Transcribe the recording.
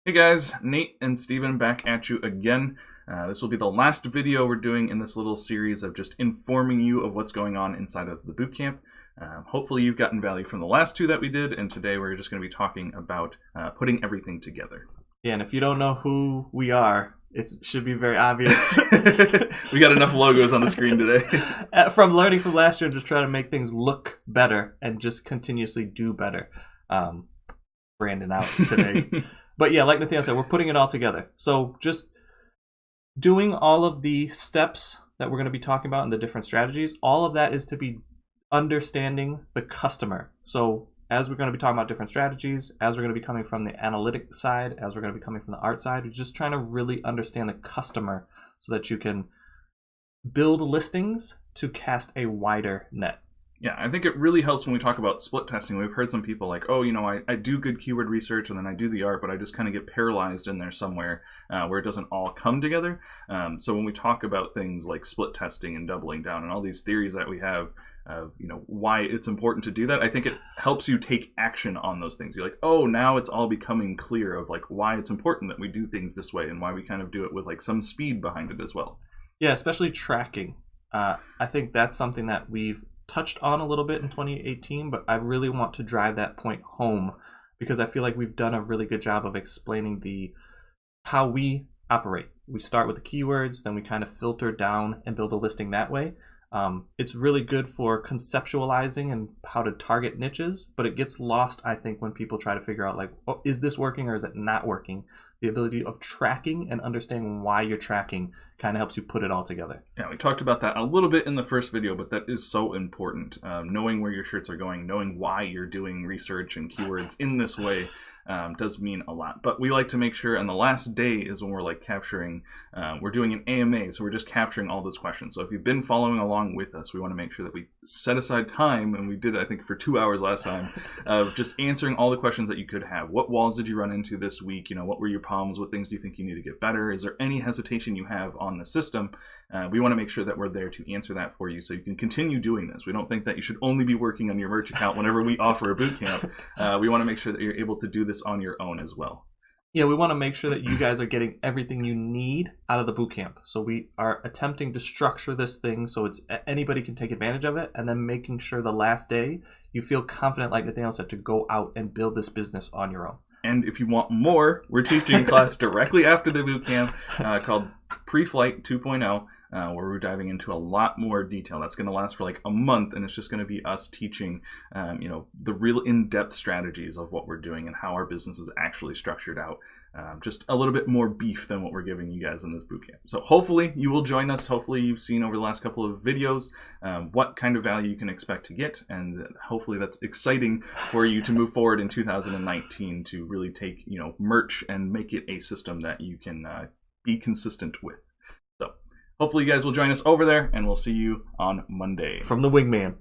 Hey guys, Nate and Steven back at you again. This will be the last video we're doing in this little series of just informing you of what's going on inside of the bootcamp. Hopefully you've gotten value from the last two that we did, and today we're just going to be talking about putting everything together. Yeah, and if you don't know who we are, it should be very obvious. We got enough logos on the screen today. From learning from last year, just trying to make things look better and just continuously do better. Brandon out today. But yeah, like Nathaniel said, we're putting it all together. So just doing all of the steps that we're going to be talking about and the different strategies, all of that is to be understanding the customer. So as we're going to be talking about different strategies, as we're going to be coming from the analytic side, as we're going to be coming from the art side, we're just trying to really understand the customer so that you can build listings to cast a wider net. Yeah, I think it really helps when we talk about split testing. We've heard some people like, oh, you know, I do good keyword research and then I do the art, but I just kind of get paralyzed in there somewhere where it doesn't all come together. So when we talk about things like split testing and doubling down and all these theories that we have, you know, why it's important to do that, I think it helps you take action on those things. You're like, oh, now it's all becoming clear of like why it's important that we do things this way and why we kind of do it with like some speed behind it as well. Yeah, especially tracking. I think that's something that we've touched on a little bit in 2018, but I really want to drive that point home because I feel like we've done a really good job of explaining how we operate. We start with the keywords, then we kind of filter down and build a listing that way. It's really good for conceptualizing and how to target niches, but it gets lost, I think, when people try to figure out like, oh, is this working or is it not working? The ability of tracking and understanding why you're tracking kind of helps you put it all together. Yeah, we talked about that a little bit in the first video, but that is so important. Knowing where your shirts are going, knowing why you're doing research and keywords in this way does mean a lot. But we like to make sure, and the last day is when we're like capturing, we're doing an AMA, so we're just capturing all those questions. So if you've been following along with us, we want to make sure that we set aside time, and we did I think for 2 hours last time, of just answering all the questions that you could have. What walls did you run into this week? You know, what were your problems? What things do you think you need to get better? Is there any hesitation you have on the system? We want to make sure that we're there to answer that for you so you can continue doing this. We don't think that you should only be working on your merch account whenever we offer a bootcamp. We want to make sure that you're able to do this on your own as well. Yeah, we want to make sure that you guys are getting everything you need out of the bootcamp. So we are attempting to structure this thing so it's anybody can take advantage of it, and then making sure the last day you feel confident, like Nathaniel said, to go out and build this business on your own. And if you want more, we're teaching a class directly after the bootcamp called Pre-Flight 2.0. Where we're diving into a lot more detail. That's going to last for like a month, and it's just going to be us teaching, you know, the real in-depth strategies of what we're doing and how our business is actually structured out. Just a little bit more beef than what we're giving you guys in this bootcamp. So hopefully you will join us. Hopefully you've seen over the last couple of videos what kind of value you can expect to get, and hopefully that's exciting for you to move forward in 2019 to really take, you know, merch and make it a system that you can be consistent with. Hopefully you guys will join us over there, and we'll see you on Monday. From the WingMan.